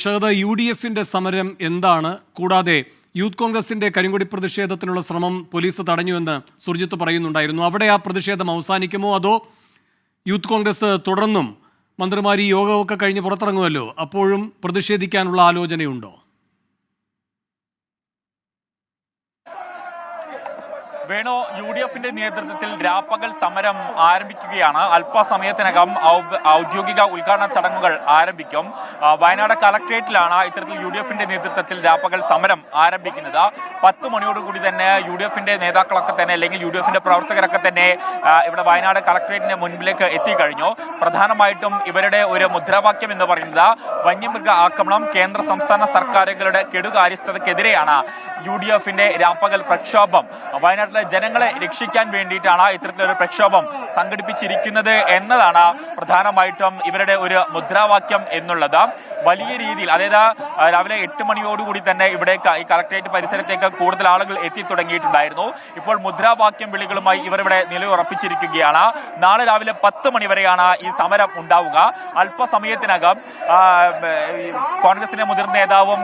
ഷഹദ, UDFന്റെ സമരം എന്താണ്? കൂടാതെ യൂത്ത് കോൺഗ്രസിന്റെ കരിങ്കൊടി പ്രതിഷേധത്തിനുള്ള ശ്രമം പോലീസ് തടഞ്ഞുവെന്ന് സുർജിത്ത് പറയുന്നുണ്ടായിരുന്നു. അവിടെ ആ പ്രതിഷേധം അവസാനിക്കുമോ, അതോ യൂത്ത് കോൺഗ്രസ് തുടർന്നും മന്ത്രിമാർ ഈ യോഗമൊക്കെ കഴിഞ്ഞ് പുറത്തിറങ്ങുമല്ലോ, അപ്പോഴും പ്രതിഷേധിക്കാനുള്ള ആലോചനയുണ്ടോ? വേണു, UDFന്റെ നേതൃത്വത്തിൽ രാപ്പകൽ സമരം ആരംഭിക്കുകയാണ്. അല്പസമയത്തിനകം ഔദ്യോഗിക ഉദ്ഘാടന ചടങ്ങുകൾ ആരംഭിക്കും. വയനാട് കളക്ട്രേറ്റിലാണ് ഇത്തരത്തിൽ UDFന്റെ നേതൃത്വത്തിൽ രാപ്പകൽ സമരം ആരംഭിക്കുന്നത്. 10 മണിയോടുകൂടി തന്നെ UDFന്റെ നേതാക്കളൊക്കെ തന്നെ, അല്ലെങ്കിൽ UDFന്റെ പ്രവർത്തകരൊക്കെ തന്നെ ഇവിടെ വയനാട് കളക്ട്രേറ്റിന് മുൻപിലേക്ക് എത്തിക്കഴിഞ്ഞു. പ്രധാനമായിട്ടും ഇവരുടെ ഒരു മുദ്രാവാക്യം എന്ന് പറയുന്നത് വന്യമൃഗ ആക്രമണം, കേന്ദ്ര സംസ്ഥാന സർക്കാരുകളുടെ കെടുകാര്യസ്ഥതയ്ക്കെതിരെയാണ് UDFന്റെ രാപ്പകൽ പ്രക്ഷോഭം. വയനാട്ടിലെ ജനങ്ങളെ രക്ഷിക്കാൻ വേണ്ടിയിട്ടാണ് ഇത്തരത്തിലൊരു പ്രക്ഷോഭം സംഘടിപ്പിച്ചിരിക്കുന്നത് എന്നതാണ് പ്രധാനമായിട്ടും ഇവരുടെ ഒരു മുദ്രാവാക്യം എന്നുള്ളത്. വലിയ രീതിയിൽ, അതായത് രാവിലെ 8 മണിയോടുകൂടി തന്നെ ഇവിടേക്ക്, ഈ കളക്ട്രേറ്റ് പരിസരത്തേക്ക് കൂടുതൽ ആളുകൾ എത്തി തുടങ്ങിയിട്ടുണ്ടായിരുന്നു. ഇപ്പോൾ മുദ്രാവാക്യം വിളികളുമായി ഇവർ ഇവിടെ നിലയുറപ്പിച്ചിരിക്കുകയാണ്. നാളെ രാവിലെ 10 മണി വരെയാണ് ഈ സമരം ഉണ്ടാവുക. അല്പസമയത്തിനകം കോൺഗ്രസിന്റെ മുതിർന്ന നേതാവും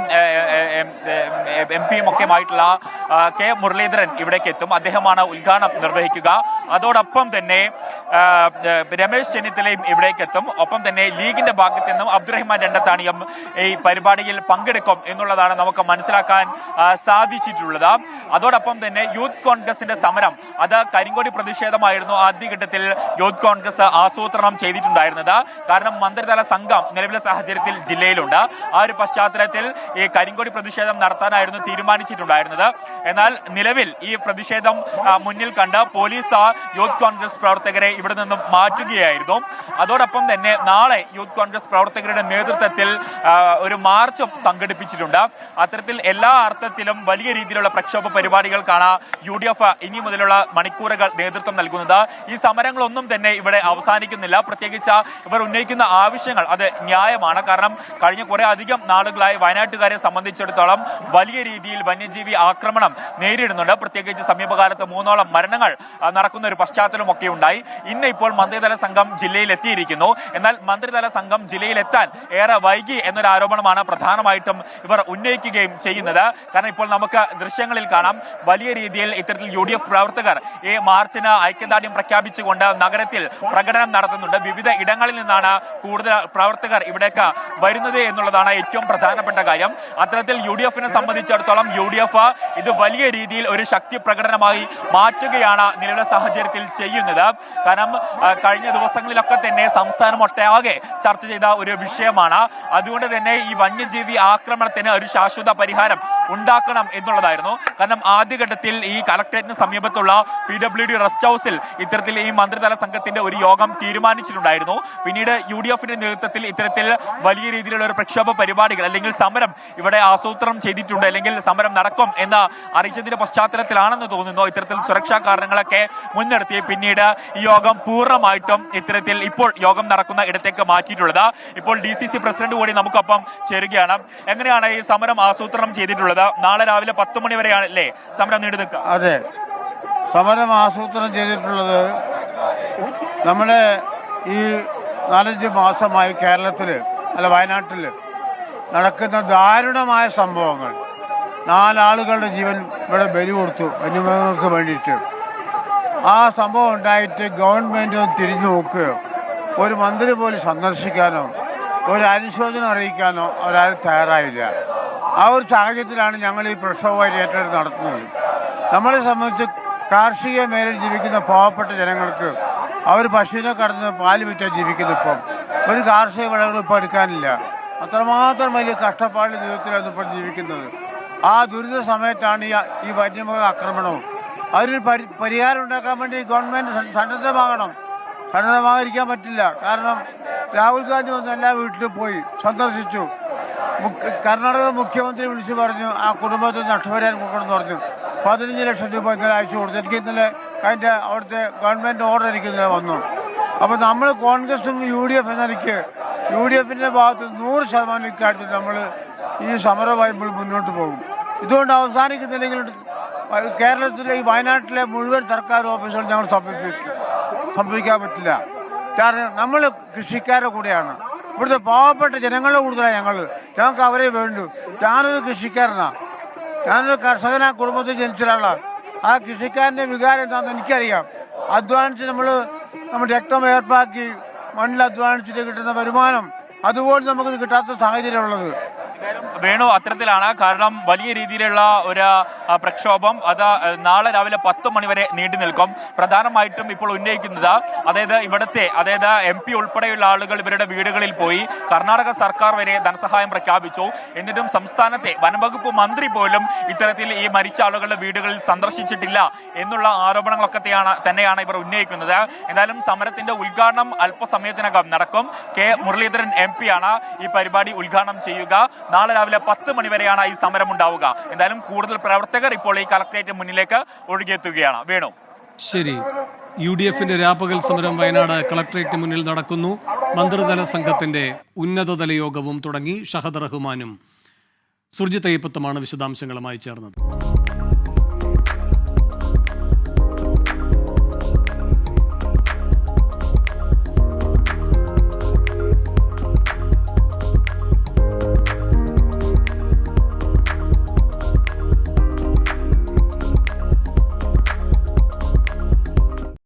MP ഒക്കെയുമായിട്ടുള്ള K മുരളീധരൻ ഇവിടേക്ക് എത്തും. അദ്ദേഹമാണ് ഉദ്ഘാടനം നിർവഹിക്കുക. അതോടൊപ്പം തന്നെ രമേശ് ചെന്നിത്തലയും ഇവിടേക്ക് എത്തും. ഒപ്പം തന്നെ ലീഗിന്റെ ഭാഗത്ത് നിന്നും അബ്ദുറഹിമാൻ രണ്ടത്താണിയും ഈ പരിപാടിയിൽ പങ്കെടുക്കും എന്നുള്ളതാണ് നമുക്ക് മനസ്സിലാക്കാൻ സാധിച്ചിട്ടുള്ളത്. അതോടൊപ്പം തന്നെ യൂത്ത് കോൺഗ്രസിന്റെ സമരം, അത് കരിങ്കൊടി പ്രതിഷേധമായിരുന്നു ആദ്യഘട്ടത്തിൽ യൂത്ത് കോൺഗ്രസ് ആസൂത്രണം ചെയ്തിട്ടുണ്ടായിരുന്നത്. കാരണം മന്ത്രിതല സംഘം നിലവിലെ സാഹചര്യത്തിൽ ജില്ലയിലുണ്ട്. ആ ഒരു പശ്ചാത്തലത്തിൽ ഈ കരിങ്കൊടി പ്രതിഷേധം നടത്താനായിരുന്നു തീരുമാനിച്ചിട്ടുണ്ടായിരുന്നത്. എന്നാൽ നിലവിൽ ഈ പ്രതിഷേധം മുന്നിൽ കണ്ട് പോലീസ് യൂത്ത് കോൺഗ്രസ് പ്രവർത്തകരെ ഇവിടെ നിന്നും മാറ്റുകയായിരുന്നു. അതോടൊപ്പം തന്നെ നാളെ യൂത്ത് കോൺഗ്രസ് പ്രവർത്തകരുടെ നേതൃത്വത്തിൽ ഒരു മാർച്ചും സംഘടിപ്പിച്ചിട്ടുണ്ട്. അത്തരത്തിൽ എല്ലാ അർത്ഥത്തിലും വലിയ രീതിയിലുള്ള പ്രക്ഷോഭ പരിപാടികൾക്കാണ് UDF ഇനി മുതലുള്ള മണിക്കൂറുകൾ നേതൃത്വം നൽകുന്നത്. ഈ സമരങ്ങളൊന്നും തന്നെ ഇവിടെ അവസാനിക്കുന്നില്ല. പ്രത്യേകിച്ച് ഇവർ ഉന്നയിക്കുന്ന ആവശ്യങ്ങൾ അത് ന്യായമാണ്. കാരണം കഴിഞ്ഞ കുറെ അധികം നാളുകളായി വയനാട്ടുകാരെ സംബന്ധിച്ചിടത്തോളം വലിയ രീതിയിൽ വന്യജീവി ആക്രമണം നേരിടുന്നുണ്ട്. പ്രത്യേകിച്ച് സമീപകാലത്ത് 3ഓളം മരണങ്ങൾ നടക്കുന്ന ഒരു പശ്ചാത്തലമൊക്കെ ഉണ്ടായി. ഇന്ന് ഇപ്പോൾ മന്ത്രിതല സംഘം ജില്ലയിൽ എത്തിയിരിക്കുന്നു. എന്നാൽ മന്ത്രിതല സംഘം ജില്ലയിലെത്താൻ ഏറെ വൈകി എന്നൊരു ആരോപണമാണ് പ്രധാനമായിട്ടും ഇവർ ഉന്നയിക്കുകയും ചെയ്യുന്നത്. കാരണം ഇപ്പോൾ നമുക്ക് ദൃശ്യങ്ങളിൽ കാണാം, വലിയ രീതിയിൽ ഇത്തരത്തിൽ UDF പ്രവർത്തകർ ഈ മാർച്ചിന് ഐക്യദാർഢ്യം പ്രഖ്യാപിച്ചുകൊണ്ട് നഗരത്തിൽ പ്രകടനം നടത്തുന്നുണ്ട്. വിവിധ ഇടങ്ങളിൽ നിന്നാണ് കൂടുതൽ പ്രവർത്തകർ ഇവിടേക്ക് വരുന്നത് എന്നുള്ളതാണ് ഏറ്റവും പ്രധാനപ്പെട്ട കാര്യം. അത്തരത്തിൽ UDFനെ സംബന്ധിച്ചിടത്തോളം UDF ഇത് വലിയ രീതിയിൽ ഒരു ശക്തി പ്രകടനമായി മാറ്റുകയാണ് നിലവിലെ സാഹചര്യത്തിൽ ചെയ്യുന്നത്. കാരണം കഴിഞ്ഞ ദിവസങ്ങളിലൊക്കെ തന്നെ സംസ്ഥാനം ഒട്ടാകെ ചർച്ച ചെയ്ത ഒരു വിഷയമാണ്. അതുകൊണ്ട് തന്നെ ഈ വന്യജീവി ആക്രമണത്തിന് ഒരു ശാശ്വത പരിഹാരം ഉണ്ടാക്കണം എന്നുള്ളതായിരുന്നു. കാരണം ആദ്യഘട്ടത്തിൽ ഈ കളക്ട്രേറ്റിന് സമീപത്തുള്ള PWD റെസ്റ്റ് ഹൗസിൽ ഇത്തരത്തിൽ ഈ മന്ത്രിതല സംഘത്തിന്റെ ഒരു യോഗം തീരുമാനിച്ചിട്ടുണ്ടായിരുന്നു. പിന്നീട് UDFന്റെ നേതൃത്വത്തിൽ ഇത്തരത്തിൽ വലിയ രീതിയിലുള്ള ഒരു പ്രക്ഷോഭ പരിപാടികൾ, അല്ലെങ്കിൽ സമരം ഇവിടെ ആസൂത്രണം ചെയ്തിട്ടുണ്ട്, അല്ലെങ്കിൽ സമരം നടക്കും എന്ന് അറിയിച്ചതിന്റെ പശ്ചാത്തലത്തിലാണെന്ന് തോന്നുന്നു ഇത്തരത്തിൽ സുരക്ഷാ കാരണങ്ങളൊക്കെ മുൻനിർത്തി പിന്നീട് ഈ യോഗം പൂർണ്ണമായിട്ടും ഇത്തരത്തിൽ ഇപ്പോൾ യോഗം നടക്കുന്ന ഇടത്തേക്ക് മാറ്റിയിട്ടുള്ളത്. ഇപ്പോൾ DCC പ്രസിഡന്റ് കൂടി നമുക്കൊപ്പം ചേരുകയാണ്. എങ്ങനെയാണ് ഈ സമരം ആസൂത്രണം ചെയ്തിട്ടുള്ളത്? നാളെ രാവിലെ 10 മണി വരെയാണല്ലേ സമരം നീണ്ടു നിൽക്കുക? അതെ, സമരം ആസൂത്രണം ചെയ്തിട്ടുള്ളത് നമ്മുടെ ഈ 4-5 മാസമായി വയനാട്ടിൽ നടക്കുന്ന ദാരുണമായ സംഭവങ്ങൾ. 4 ആളുകളുടെ ജീവൻ ഇവിടെ ബലി കൊടുത്തു വന്യമൃഗങ്ങൾക്ക് വേണ്ടിയിട്ട്. ആ സംഭവം ഉണ്ടായിട്ട് ഗവൺമെൻറ് ഒന്ന് തിരിഞ്ഞു നോക്കുകയോ, ഒരു മന്ത്രി പോലും സന്ദർശിക്കാനോ, ഒരു അനുശോചനം അറിയിക്കാനോ അവരാരും തയ്യാറായില്ല. ആ ഒരു സാഹചര്യത്തിലാണ് ഞങ്ങൾ ഈ പ്രക്ഷോഭമായി ഏറ്റെടുത്ത് നടത്തുന്നത്. നമ്മളെ സംബന്ധിച്ച് കാർഷിക മേഖലയിൽ ജീവിക്കുന്ന പാവപ്പെട്ട ജനങ്ങൾക്ക് അവർ പശുവിനെ കടന്ന് പാല് വിറ്റാൻ ജീവിക്കുന്നു. ഇപ്പം ഒരു കാർഷിക വിളകൾ ഇപ്പോൾ എടുക്കാനില്ല. അത്രമാത്രം വലിയ കഷ്ടപ്പാട് ജീവിതത്തിലാണ് ഇപ്പോൾ ജീവിക്കുന്നത്. ആ ദുരിത സമയത്താണ് ഈ വന്യമൃഗ ആക്രമണവും. അതിനൊരു പരിഹാരം ഉണ്ടാക്കാൻ വേണ്ടി ഗവൺമെൻറ് സന്നദ്ധമാകാതിരിക്കാൻ പറ്റില്ല. കാരണം രാഹുൽ ഗാന്ധി വന്ന് എല്ലാ വീട്ടിലും പോയി സന്ദർശിച്ചു. കർണാടക മുഖ്യമന്ത്രി വിളിച്ചു പറഞ്ഞു ആ കുടുംബത്തിന് നഷ്ടപരിഹാരം കൊടുക്കണമെന്ന് പറഞ്ഞു. 15 ലക്ഷം രൂപ ഇന്നലെ അയച്ചു കൊടുത്തു. എനിക്ക് ഇന്നലെ അവിടുത്തെ ഗവൺമെൻറ് ഓർഡർ എനിക്ക് ഇന്നലെ വന്നു. അപ്പോൾ നമ്മൾ കോൺഗ്രസും UDF എന്ന നിലയ്ക്ക് UDFന്റെ ഭാഗത്ത് 100% ഇക്കാര്യത്തിൽ നമ്മൾ ഈ സമരമായി മുന്നോട്ട് പോകും. ഇതുകൊണ്ട് അവസാനിക്കുന്നില്ലെങ്കിൽ കേരളത്തിലെ ഈ വയനാട്ടിലെ മുഴുവൻ സർക്കാർ ഓഫീസുകൾ ഞങ്ങൾ സംഭവിക്കാൻ പറ്റില്ല. കാരണം നമ്മൾ കൃഷിക്കാരുടെ കൂടെയാണ്. ഇവിടുത്തെ പാവപ്പെട്ട ജനങ്ങളുടെ കൂടുതലാണ് ഞങ്ങൾക്ക് അവരെ വേണ്ടു. ഞാനൊരു കൃഷിക്കാരനാണ്, ഞാനൊരു കർഷകനാ, കുടുംബത്തിൽ ജനിച്ച ഒരാളാണ്. ആ കൃഷിക്കാരൻ്റെ വികാരം എന്താണെന്ന് എനിക്കറിയാം. അധ്വാനിച്ച് നമ്മൾ രക്തം ഏർപ്പാക്കി മണ്ണിൽ അധ്വാനിച്ചിട്ട് കിട്ടുന്ന വരുമാനം അതുപോലെ നമുക്കിത് കിട്ടാത്ത സാഹചര്യമുള്ളത്. വേണു, അത്തരത്തിലാണ്. കാരണം വലിയ രീതിയിലുള്ള ഒരു പ്രക്ഷോഭം അത് നാളെ രാവിലെ 10 മണി വരെ നീണ്ടു നിൽക്കും. പ്രധാനമായിട്ടും ഇപ്പോൾ ഉന്നയിക്കുന്നത് ഇവിടുത്തെ MP ഉൾപ്പെടെയുള്ള ആളുകൾ ഇവരുടെ വീടുകളിൽ പോയി കർണാടക സർക്കാർ വരെ ധനസഹായം പ്രഖ്യാപിച്ചു. എന്നിട്ടും സംസ്ഥാനത്തെ വനംവകുപ്പ് മന്ത്രി പോലും ഇത്തരത്തിൽ ഈ മരിച്ച ആളുകളുടെ വീടുകളിൽ സന്ദർശിച്ചിട്ടില്ല എന്നുള്ള ആരോപണങ്ങളൊക്കെ തന്നെയാണ് ഇവർ ഉന്നയിക്കുന്നത്. എന്തായാലും സമരത്തിന്റെ ഉദ്ഘാടനം അല്പസമയത്തിനകം നടക്കും. കെ മുരളീധരൻ MP ആണ് ഈ പരിപാടി ഉദ്ഘാടനം ചെയ്യുക. നാളെ രാവിലെ 10 മണി വരെയാണ് ഈ സമരം ഉണ്ടാവുക. എന്തായാലും കൂടുതൽ പ്രവർത്തകർ ഇപ്പോൾ ഈ കളക്ടറേറ്റ് മുന്നിലേക്ക് ഒഴുകിയെത്തുകയാണ്. വേണു, ശരി. UDFന്റെ രാപ്പകൽ സമരം വയനാട് കളക്ടറേറ്റ് മുന്നിൽ നടക്കുന്നു. മന്ത്രിതല സംഘത്തിന്റെ ഉന്നതതല യോഗവും തുടങ്ങി. ഷഹദ് റഹ്മാനും സുർജിത് അയ്യപ്പത്തുമാണ് വിശദാംശങ്ങളുമായി ചേർന്നത്.